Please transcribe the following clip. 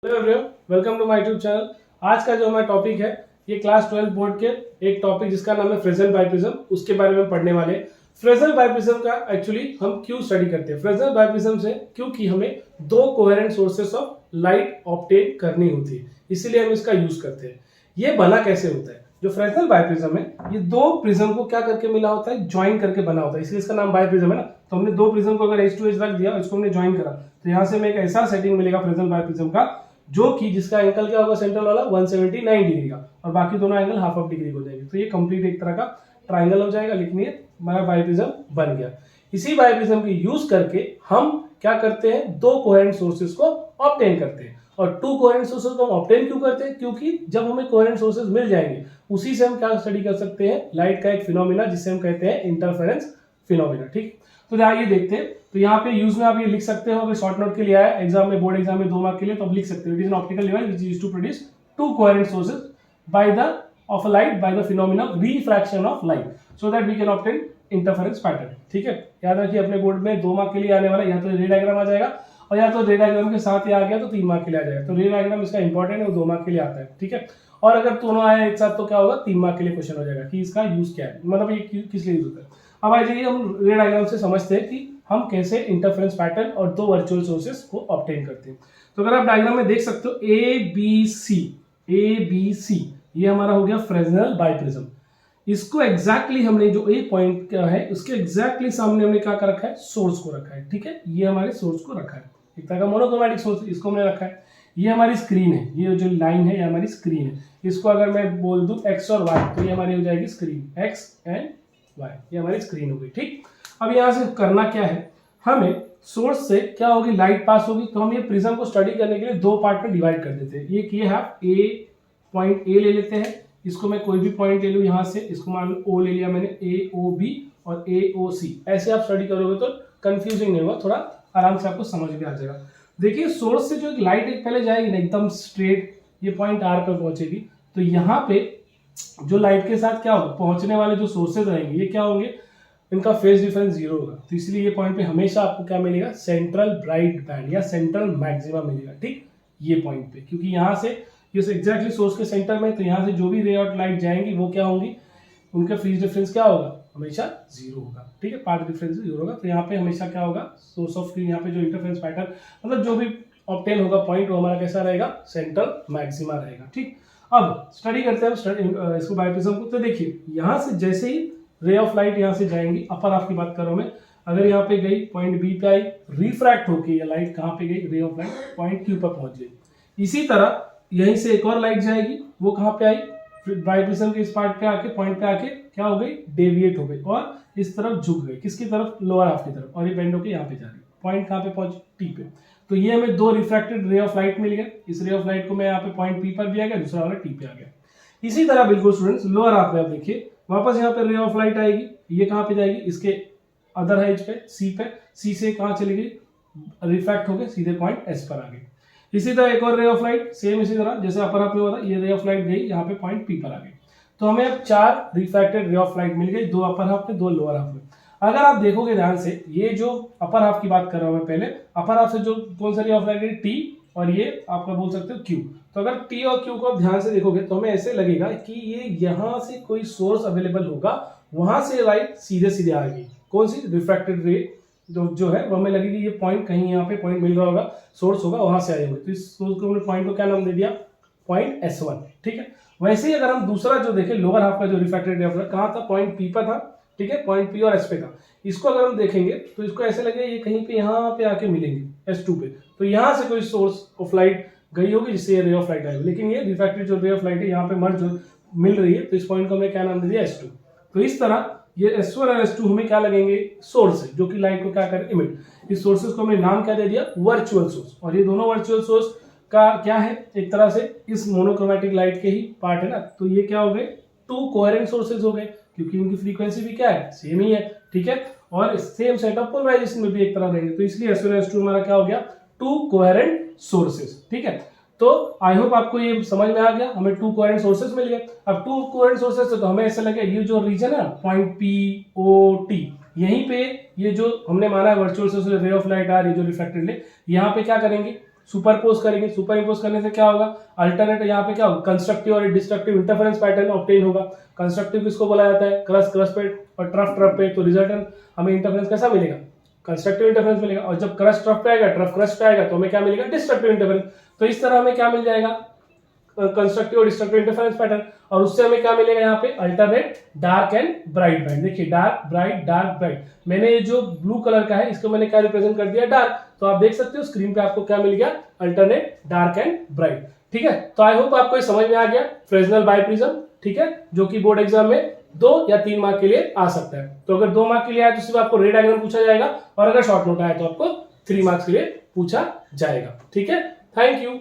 Hello everyone, welcome to my YouTube channel. आज का जो हमारा टॉपिक है ये क्लास 12 बोर्ड के एक टॉपिक जिसका नाम है फ्रेस्नेल बाइप्रिज्म, उसके बारे में पढ़ने वाले हैं। फ्रेस्नेल बाइप्रिज्म का एक्चुअली हम क्यों स्टडी करते हैं? फ्रेस्नेल बाइप्रिज्म से क्योंकि हमें दो coherent sources of light obtain करनी होती है, इसीलिए हम इसका यूज करते हैं। ये बना कैसे होता है? जो फ्रेस्नेल बाइप्रिज्म है ये दो प्रिज्म को क्या करके मिला होता है, ज्वाइन करके बना होता है, इसलिए इसका नाम बाइप्रिज्म है ना। तो हमने दो प्रिज्म को अगर एज टू एज रख दिया, इसको हमने ज्वाइन करा, तो यहाँ से हमें एक ऐसा सेटिंग मिलेगा फ्रेस्नेल बाइप्रिज्म का जो कि जिसका एंगल क्या होगा, सेंट्रल वाला 179 डिग्री का, और बाकी दोनों एंगल हाफ ऑफ डिग्री हो जाएंगे। तो ये कंप्लीट एक तरह का ट्राइंगल हो जाएगा, लेकिन ये हमारा बाइप्रिज्म बन गया। इसी बाइप्रिज्म की यूज करके हम क्या करते हैं, दो कोहेरेंट सोर्सेज को ऑब्टेन करते हैं। और टू कोहेरेंट सोर्सेज को हम ऑब्टेन क्यों करते हैं? क्योंकि जब हमें कोहेरेंट सोर्सेज मिल जाएंगे उसी से हम क्या स्टडी कर सकते हैं, लाइट का एक फिनोमिना जिसे हम कहते हैं इंटरफेरेंस फिनोमिना। ठीक, तो आइए देखते हैं। तो यहाँ पे यूज में आप ये लिख सकते हो, अगर शॉर्ट नोट के लिए आया एग्जाम में, बोर्ड एग्जाम में 2 मार्क के लिए, तो आप लिख सकते हो it is an optical device which is to produce two coherent sources by the of light by the phenomena of refraction of light so that we can obtain interference pattern. ठीक है, याद रखिए अपने बोर्ड में 2 mark के लिए आने वाला, या तो रे डायग्राम आ जाएगा और या तो रे डायग्राम के साथ ही आ गया तो 3 मार्क के लिए आ जाएगा। तो रे डायग्राम इसका इंपॉर्टेंट है, वो 2 मार्क के लिए आता है। ठीक है, और अगर दोनों आए एक साथ तो क्या होगा, 3 मार्क के लिए क्वेश्चन हो जाएगा कि इसका यूज क्या है, मतलब ये किस लिए यूज होता है। अब आ जाइए हम रे डायग्राम से समझते हैं कि हम कैसे इंटरफेरेंस पैटर्न और दो वर्चुअल सोर्सेस को ऑब्टेन करते हैं। तो अगर आप डायग्राम में देख सकते हो ए बी सी ये हमारा हो गया फ्रेस्नेल बाइप्रिज्म। इसको एग्जैक्टली हमने जो ए पॉइंट क्या है उसके एग्जैक्टली सामने हमने क्या कर रखा है, सोर्स को रखा है। ठीक है, ये हमारे सोर्स को रखा है, एक तरह का मोनोक्रोमैटिक सोर्स, इसको हमने रखा है। ये हमारी स्क्रीन है, ये जो लाइन है ये हमारी स्क्रीन है। इसको अगर मैं बोल दूं एक्स और वाई तो ये हमारी हो जाएगी स्क्रीन, एक्स एंड वाई, ये हमारी स्क्रीन हो गई। ठीक, अब यहाँ से करना क्या है, हमें सोर्स से क्या होगी, लाइट पास होगी। तो हम ये प्रिज्म को स्टडी करने के लिए दो पार्ट में डिवाइड कर देते हैं। ये किए है ए पॉइंट ए ले लेते हैं, इसको मैं कोई भी पॉइंट ले लूँ यहाँ से, इसको मान लो ओ ले लिया मैंने, ए ओ बी और ए ओ सी। ऐसे आप स्टडी करोगे तो कंफ्यूजिंग नहीं होगा, थोड़ा आराम से आपको समझ में आ जाएगा। देखिए सोर्स से जो एक लाइट एक पहले जाएगी ना एकदम स्ट्रेट, ये पॉइंट आर पर पहुंचेगी। तो यहाँ पे जो लाइट के साथ क्या होगा, पहुंचने वाले जो सोर्सेज रहेंगे ये क्या होंगे, इनका फेज डिफरेंस 0 होगा। तो इसलिए ये पॉइंट पे हमेशा आपको क्या मिलेगा, सेंट्रल ब्राइट बैंड या सेंट्रल मैक्सिमा मिलेगा। ठीक, ये पॉइंट पे, क्योंकि यहाँ से ये एग्जैक्टली सोर्स के सेंटर में, तो यहाँ से जो भी रे ऑफ लाइट जाएंगी वो क्या होंगी, उनका फेज डिफरेंस क्या होगा, हमेशा 0 होगा। ठीक है, पाथ डिफरेंस 0 होगा। तो यहाँ पे हमेशा क्या होगा, सोर्स ऑफ यहाँ पे जो इंटरफेरेंस पैटर्न मतलब जो भी ऑब्टेन होगा पॉइंट, वो हमारा कैसा रहेगा, सेंट्रल मैक्सिमा रहेगा। ठीक, अब स्टडी करते हैं इसको बाइप्रिज्म को। तो देखिए यहाँ से जैसे ही रे ऑफ लाइट यहाँ से जाएंगी, अपर हाफ की बात कर रहा हूं मैं, अगर यहाँ पे गई पॉइंट बी पे आई, रिफ्रैक्ट होके ये लाइट कहाँ पे गई, रे ऑफ लाइट पॉइंट क्यू पर पहुंच गई। इसी तरह यहीं से एक और लाइट जाएगी, वो कहाँ पे आई, बाइप्रिज्म के इस पार्ट पे आके, पॉइंट पे आके क्या हो गई, डेविएट हो गई और इस तरफ झुक गई, किसकी तरफ, लोअर हाफ की तरफ, और ये बेंड होके यहाँ पे जा रही है। पॉइंट कहाँ पे पहुंच, टी पे। तो ये हमें दो रिफ्रैक्टेड रे ऑफ लाइट मिल गए। इस रे ऑफ लाइट को मैं यहाँ पे पॉइंट पी पर भी आ गया, दूसरा वाला टी पे आ गया। इसी तरह बिल्कुल स्टूडेंट्स लोअर हाफ में आप देखिए, वापस यहाँ पे रे ऑफ लाइट आएगी, ये कहाँ पे जाएगी, इसके अदर एज पे, सी पे, सी से कहाँ चली गई, रिफ्रैक्ट होकर सीधे पॉइंट एस पर आ गई। इसी तरह एक और रे ऑफ लाइट सेम इसी तरह जैसे अपर हाफ में होता, ये रे ऑफ लाइट गई यहाँ पे पॉइंट पी पर आ गई। तो हमें अब 4 रिफ्रैक्टेड रे ऑफ लाइट मिल गई, 2 अपर हाफ में 2 लोअर हाफ में। अगर आप देखोगे ध्यान से, ये जो अपर हाफ की बात कर रहा हूं मैं पहले, अपर हाफ से जो कौन सा रे ऑफ लाइट है, टी, और ये आपका बोल सकते हो क्यू। तो अगर टी और क्यू को आप ध्यान से देखोगे तो हमें ऐसे लगेगा कि ये यहाँ से कोई सोर्स अवेलेबल होगा, वहां से लाइट सीधे सीधे आएगी। कौन सी, रिफ्रैक्टेड रे जो है वो हमें लगेगी ये पॉइंट कहीं यहाँ पे पॉइंट मिल रहा होगा, सोर्स होगा, वहां से आए होंगे। तो इस सोर्स को हमने पॉइंट को क्या नाम दे दिया, पॉइंट S1। ठीक है, वैसे ही अगर हम दूसरा जो देखें, लोअर हाफ का जो रिफ्रैक्टेड रे ऑफ लाइट कहाँ था, पॉइंट पी पर था। ठीक है, पॉइंट पी और एस पे था। इसको अगर हम देखेंगे तो इसको ऐसे लगेगा ये कहीं पे यहाँ पे आके मिलेंगे S2 पे। तो यहाँ से कोई सोर्स ऑफ लाइट गई होगी जिससे ये रे ऑफ लाइट आएगी, लेकिन ये रिफ्रैक्टेड जो रे ऑफ लाइट है यहाँ पे मर्ज मिल रही है, तो इस पॉइंट को हमने क्या नाम दे दिया, S2। तो इस तरह ये S1 और S2 हमें क्या लगेंगे, सोर्स है जो कि लाइट को क्या करे, इमिट। इस सोर्सेस को हमने नाम क्या दे दिया, वर्चुअल सोर्स। और ये दोनों वर्चुअल सोर्स का क्या है, एक तरह से इस मोनोक्रोमैटिक लाइट के ही पार्ट है ना। तो ये क्या हो गए, 2 कोहेरेंट सोर्सेज हो गए, क्योंकि उनकी फ्रीक्वेंसी भी क्या है, सेम ही है। ठीक है, और सेम सेट ऑफ पोलराइजेशन में भी एक तरह रहेंगे। तो इसलिए S1 और S2 हमारा क्या हो गया, 2 कोहेरेंट सोर्सेज। ठीक है, तो आई होप आपको ये समझ में आ गया, हमें 2 कोहेरेंट सोर्सेज मिल गए। अब 2 कोहेरेंट सोर्सेज तो हमें ऐसा लगे ये जो रीजन है पॉइंट पी ओ टी, यहीं पे ये जो हमने माना है virtual source ray of light आ रही है जो रिफ्लेक्टेड ले, यहाँ पे क्या करेंगे, सुपरपोज करेंगे, सुपरइम्पोज करने से क्या होगा, अल्टरनेट यहाँ पे क्या होगा, कंस्ट्रक्टिव और डिस्ट्रक्टिव इंटरफेरेंस पैटर्न ऑब्टेन होगा। कंस्ट्रक्टिव किसको बोला जाता है, क्रस्ट क्रस्ट पे और ट्रफ ट्रफ पे, तो रिजल्टेंट हमें इंटरफेरेंस कैसा मिलेगा, कंस्ट्रक्टिव इंटरफेरेंस मिलेगा। और जब क्रस्ट ट्रफ पे आएगा, ट्रफ क्रस्ट पे आएगा, तो हमें क्या मिलेगा, डिस्ट्रक्टिव इंटरफेरेंस। तो इस तरह हमें क्या मिल जाएगा, कंस्ट्रक्टिव और डिस्ट्रक्टिव इंटरफेरेंस पैटर्न। और उससे हमें क्या मिलेगा यहाँ पे, alternate dark and bright band. देखिए डार्क ब्राइट, मैंने ये जो ब्लू कलर का है इसको मैंने क्या रिप्रेजेंट कर दिया, डार्क। तो आप देख सकते हो स्क्रीन पे आपको क्या मिल गया, अल्टरनेट डार्क एंड ब्राइट। ठीक है, तो आई होप आपको ये समझ में आ गया फ्रेस्नेल बाइप्रिज्म। ठीक है, जो कि बोर्ड एग्जाम में 2 या 3 मार्क के लिए आ सकता है। तो अगर 2 मार्क के लिए आया तो सिर्फ आपको रे डायग्राम पूछा जाएगा, और अगर शॉर्ट नोट आया तो आपको 3 मार्क्स के लिए पूछा जाएगा। ठीक है, थैंक यू।